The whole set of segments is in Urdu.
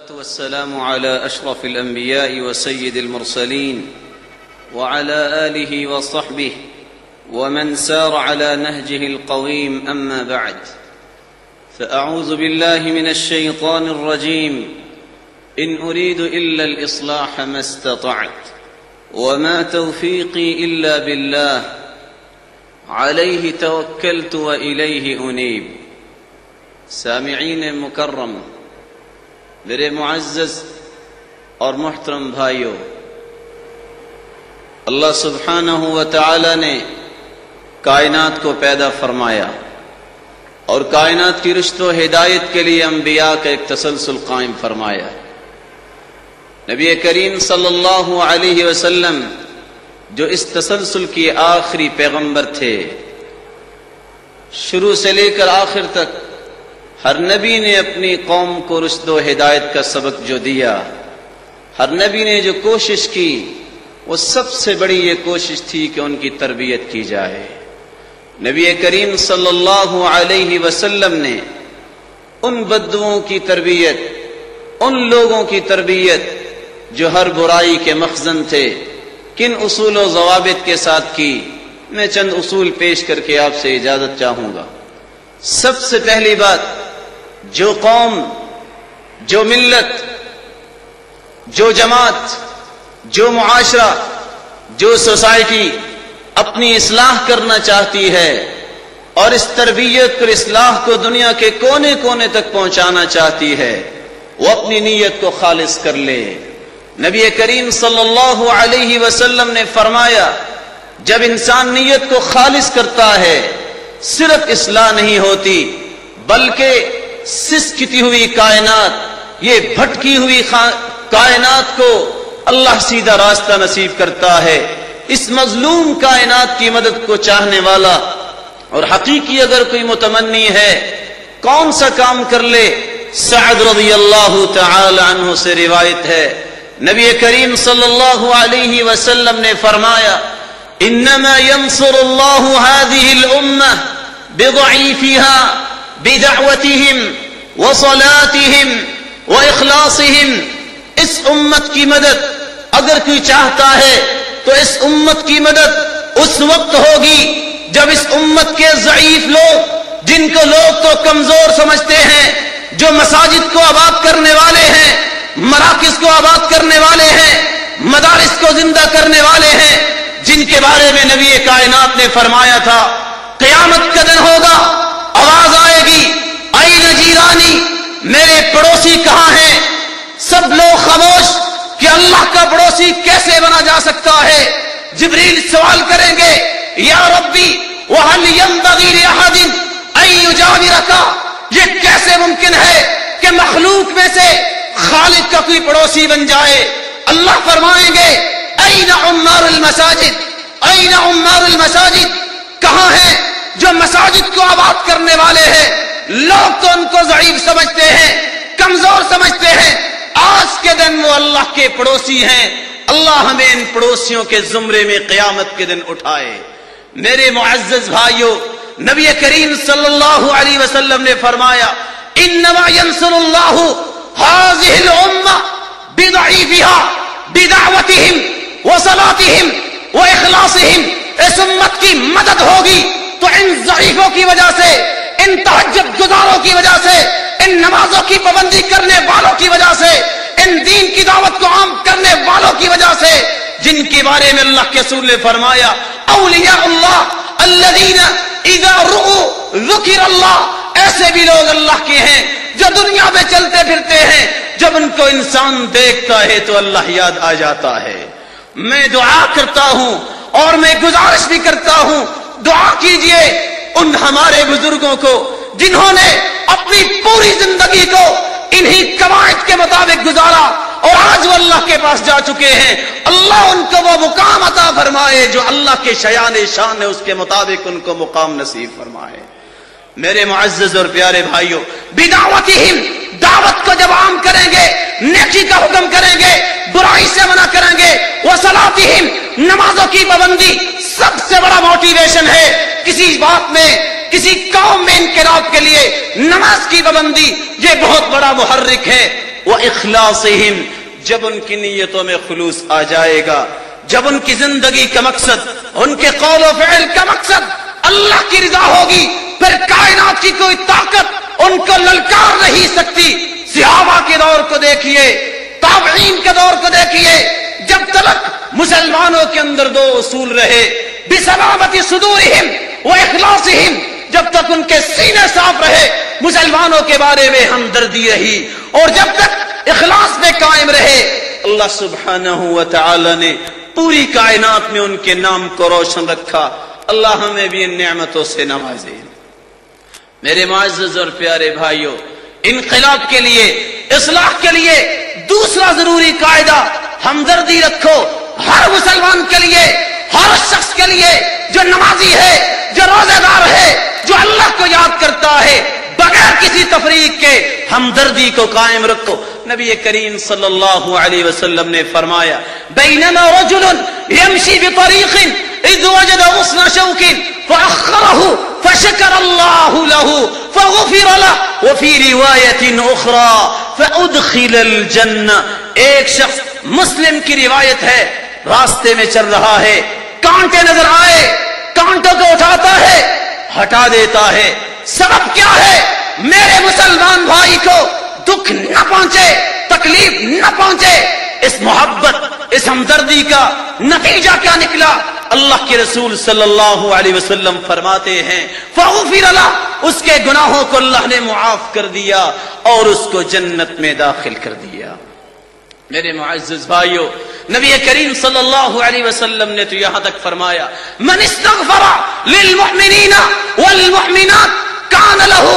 والسلام على أشرف الأنبياء وسيد المرسلين وعلى آله وصحبه ومن سار على نهجه القويم، أما بعد، فأعوذ بالله من الشيطان الرجيم. إن أريد إلا الإصلاح ما استطعت وما توفيقي إلا بالله عليه توكلت وإليه أنيب. سامعین مکرم، میرے معزز اور محترم بھائیوں، اللہ سبحانہ و تعالی نے کائنات کو پیدا فرمایا اور کائنات کی رشد و ہدایت کے لیے انبیاء کا ایک تسلسل قائم فرمایا. نبی کریم صلی اللہ علیہ وسلم جو اس تسلسل کے آخری پیغمبر تھے، شروع سے لے کر آخر تک ہر نبی نے اپنی قوم کو رشد و ہدایت کا سبق جو دیا، ہر نبی نے جو کوشش کی، وہ سب سے بڑی یہ کوشش تھی کہ ان کی تربیت کی جائے. نبی کریم صلی اللہ علیہ وسلم نے ان بدوؤں کی تربیت، ان لوگوں کی تربیت جو ہر برائی کے مخزن تھے، کن اصول و ضوابط کے ساتھ کی. میں چند اصول پیش کر کے آپ سے اجازت چاہوں گا. سب سے پہلی بات، جو قوم، جو ملت، جو جماعت، جو معاشرہ، جو سوسائٹی اپنی اصلاح کرنا چاہتی ہے اور اس تربیت اور اصلاح کو دنیا کے کونے کونے تک پہنچانا چاہتی ہے، وہ اپنی نیت کو خالص کر لے. نبی کریم صلی اللہ علیہ وسلم نے فرمایا، جب انسان نیت کو خالص کرتا ہے، صرف اصلاح نہیں ہوتی بلکہ سسکتی ہوئی کائنات، یہ بھٹکی ہوئی کائنات کو اللہ سیدھا راستہ نصیب کرتا ہے. اس مظلوم کائنات کی مدد کو چاہنے والا اور حقیقی اگر کوئی متمنی ہے، کون سا کام کر لے؟ سعد رضی اللہ تعالی عنہ سے روایت ہے، نبی کریم صلی اللہ علیہ وسلم نے فرمایا، انما ينصر الله هذه الامه بضعيفها بدعوتهم وصلاتهم واخلاصهم. اس امت کی مدد اگر کوئی چاہتا ہے تو اس امت کی مدد اس وقت ہوگی جب اس امت کے ضعیف لوگ، جن کو لوگ تو کمزور سمجھتے ہیں، جو مساجد کو آباد کرنے والے ہیں، مراکز کو آباد کرنے والے ہیں، مدارس کو زندہ کرنے والے ہیں، جن کے بارے میں نبی کائنات نے فرمایا تھا، قیامت کا دن ہوگا، آواز آئے گی، این جیرانی، میرے پڑوسی کہاں ہیں؟ سب لوگ خاموش کہ اللہ کا پڑوسی کیسے بنا جا سکتا ہے؟ جبریل سوال کریں گے، یا ربی وَهَلْ يَنبَغِي لِأَحَدٍ أَن يُجَاوِرَكَ، یہ کیسے ممکن ہے کہ مخلوق میں سے خالق کا کوئی پڑوسی بن جائے؟ اللہ فرمائیں گے، این عمار المساجد، این عمار المساجد، کہاں ہیں جو مساجد کو آباد کرنے والے ہیں؟ لوگ تو ان کو ضعیف سمجھتے ہیں، کمزور سمجھتے ہیں، آج کے دن وہ اللہ کے پڑوسی ہیں. اللہ ہمیں ان پڑوسیوں کے زمرے میں قیامت کے دن اٹھائے. میرے معزز بھائیوں، نبی کریم صلی اللہ علیہ وسلم نے فرمایا، انما ينصر الله هذه الامه بضعيفها بدعوتهم وصلاتهم واخلاصهم. اس امت کی مدد ہوگی تو ان ضعیفوں کی وجہ سے، ان تہجد گزاروں کی وجہ سے، ان نمازوں کی پابندی کرنے والوں کی وجہ سے، ان دین کی دعوت کو عام کرنے والوں کی وجہ سے، جن کے بارے میں اللہ کے رسول نے فرمایا، اولیاء اللہ الذین اذا رؤوا ذکر اللہ، ایسے بھی لوگ اللہ کے ہیں جو دنیا میں چلتے پھرتے ہیں، جب ان کو انسان دیکھتا ہے تو اللہ یاد آ جاتا ہے. میں دعا کرتا ہوں اور میں گزارش بھی کرتا ہوں، دعا کیجئے ان ہمارے بزرگوں کو جنہوں نے اپنی پوری زندگی کو انہی قواعد کے مطابق گزارا اور آج وہ اللہ کے پاس جا چکے ہیں. اللہ ان کو وہ مقام عطا فرمائے جو اللہ کے شیان شان ہے، اس کے مطابق ان کو مقام نصیب فرمائے. میرے معزز اور پیارے بھائیوں، بدعوتہم، دعوت کو جب عام کریں گے، نیکی کا حکم کریں گے، برائی سے منع کریں گے، وصلاتہم، نمازوں کی پابندی سب سے بڑا موٹیویشن ہے. کسی بات میں، کسی قوم میں انقلاب کے لیے نماز کی پابندی یہ بہت بڑا محرک ہے. وإخلاصهم، جب ان کی نیتوں میں خلوص آ جائے گا، جب ان کی زندگی کا مقصد، ان کے قول و فعل کا مقصد اللہ کی رضا ہوگی، پھر کائنات کی کوئی طاقت ان کو للکار نہیں سکتی۔ صحابہ کے دور کو دیکھیے، تابعین کے دور کو دیکھیے، جب تک مسلمانوں کے اندر دو اصول رہے، بسلامت صدورہم واخلاصہم، جب تک ان کے سینے صاف رہے، مسلمانوں کے بارے میں ہمدردی رہی، اور جب تک اخلاص میں قائم رہے، اللہ سبحانہ و تعالی نے پوری کائنات میں ان کے نام کو روشن رکھا۔ اللہ ہمیں بھی ان نعمتوں سے نوازے۔ میرے معزز اور پیارے بھائیوں، انقلاب کے لیے، اصلاح کے لیے دوسرا ضروری قاعدہ، ہمدردی رکھو ہر مسلمان کے لیے، ہر شخص کے لیے جو نمازی ہے، جو روزہ دار ہے، جو اللہ کو یاد کرتا ہے، بغیر کسی تفریق کے ہمدردی کو قائم رکھو۔ نبی کریم صلی اللہ علیہ وسلم نے فرمایا، بینما رجل یمشی بطریق اذ وجد غصن شوک فأخره فشکر اللہ له فغفر له وفی روایت اخرى فأدخل الجنہ۔ ایک شخص، مسلم کی روایت ہے، راستے میں چل رہا ہے، کانٹے نظر آئے، کانٹوں کو اٹھاتا ہے، ہٹا دیتا ہے۔ سبب کیا ہے؟ میرے مسلمان بھائی کو دکھ نہ پہنچے، تکلیف نہ پہنچے۔ اس محبت، اس ہمدردی کا نتیجہ کیا نکلا؟ اللہ کے رسول صلی اللہ علیہ وسلم فرماتے ہیں، فغفر له، اس کے گناہوں کو اللہ نے معاف کر دیا اور اس کو جنت میں داخل کر دیا۔ میرے معزز بھائیوں، نبی کریم صلی اللہ علیہ وسلم نے تو یہاں تک فرمایا، من استغفر للمؤمنین والمؤمنات کان له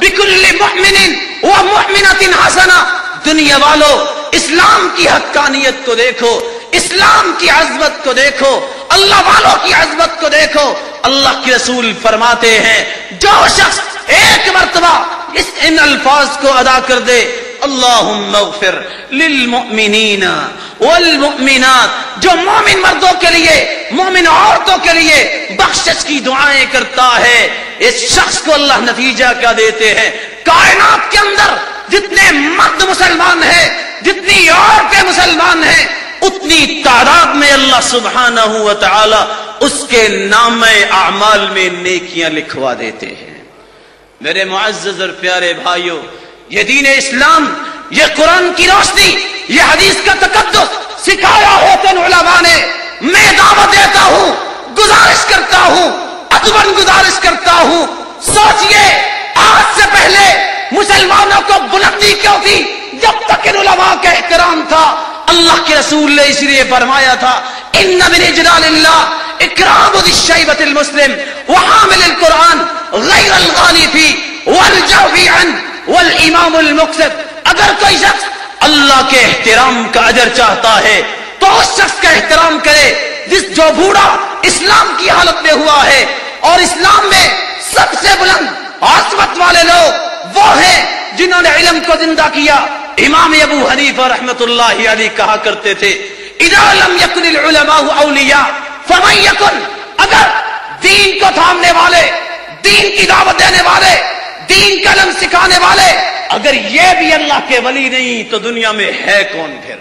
بكل مؤمن ومؤمنۃ حسنہ۔ دنیا والوں، اسلام کی حقانیت کو دیکھو، اسلام کی عظمت کو دیکھو، اللہ والوں کی عظمت کو دیکھو۔ اللہ کے رسول فرماتے ہیں، جو شخص ایک مرتبہ ان الفاظ کو ادا کر دے، اللہم اغفر للمؤمنین والمؤمنات، جو مومن مردوں کے لیے، مومن عورتوں کے لیے بخشش کی دعائیں کرتا ہے، اس شخص کو اللہ نتیجہ کیا دیتے ہیں؟ کائنات کے اندر جتنے مرد مسلمان ہیں، جتنی عورتیں مسلمان ہیں، اتنی تعداد میں اللہ سبحانہ و تعالی اس کے نام اعمال میں نیکیاں لکھوا دیتے ہیں۔ میرے معزز اور پیارے بھائیوں، یہ دین اسلام، یہ قرآن کی روشنی، یہ حدیث کا تقدس سکھایا ہے تن علماء نے۔ میں دعوت دیتا ہوں، گزارش کرتا ہوں، ادباً گزارش کرتا ہوں، سوچئے آج سے پہلے مسلمانوں کو بلندی کیوں تھی؟ جب تک ان علماء کا احترام تھا۔ اللہ کے رسول نے اس لیے فرمایا تھا، ان من اجلال اللہ اکرام ذی الشیبۃ المسلم وحامل القرآن غیر الغالی فی والجوفی عنہ والامام المقسط۔ اگر کوئی شخص اللہ کے احترام کا اجر چاہتا ہے تو اس شخص کا احترام کرے جو بوڑھا اسلام کی حالت میں ہوا ہے، اور اسلام میں سب سے بلند عظمت والے لوگ وہ ہیں جنہوں نے علم کو زندہ کیا۔ امام ابو حنیفہ رحمۃ اللہ علیہ کہا کرتے تھے، اذا لم یکن العلماء اولیاء فمن یکن، اگر دین کو تھامنے والے، دین کی دعوت دینے والے، دین کا علم سکھانے والے اگر یہ بھی اللہ کے ولی نہیں تو دنیا میں ہے کون پھر؟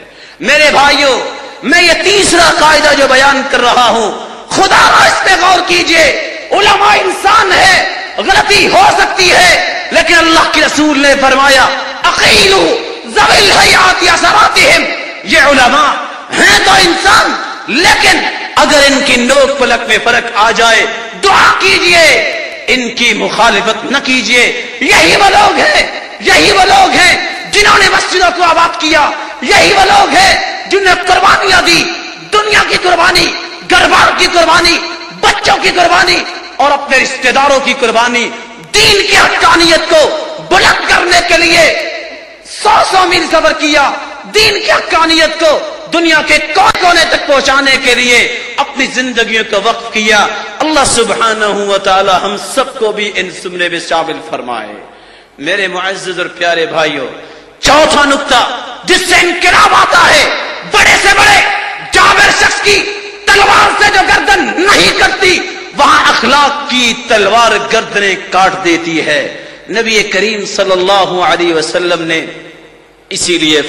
میرے بھائیوں، میں یہ تیسرا قاعدہ جو بیان کر رہا ہوں، خدا را اس پہ غور کیجئے۔ علماء انسان ہے، غلطی ہو سکتی ہے، لیکن اللہ کے رسول نے فرمایا، اقیلوا ذوی الحیات اثراتہم، یہ علماء ہیں تو انسان، لیکن اگر ان کی نوک پلک میں فرق آ جائے، دعا کیجئے، ان کی مخالفت نہ کیجئے۔ یہی وہ لوگ ہیں، یہی وہ لوگ ہیں جنہوں نے مسجدوں کو آباد کیا، یہی وہ لوگ ہیں جنہوں نے قربانیاں دی، دنیا کی قربانی، گھر بار کی قربانی، بچوں کی قربانی اور اپنے رشتہ داروں کی قربانی، دین کی حقانیت کو بلند کرنے کے لیے 100 میل سفر کیا، دین کی حقانیت کو دنیا کے کونے کونے تک پہنچانے کے لیے اپنی زندگیوں کا وقف کیا۔ اللہ سبحانہ و تعالی ہم سب کو بھی ان زمرے میں شامل فرمائے۔ میرے معزز اور پیارے بھائیوں، چوتھا نقطہ جس سے انقلاب آتا ہے، بڑے سے بڑے جابر شخص کی تلوار سے جو گردن نہیں کٹتی، وہاں اخلاق کی تلوار گردنیں کاٹ دیتی ہے۔ نبی کریم صلی اللہ علیہ وسلم نے اسی لیے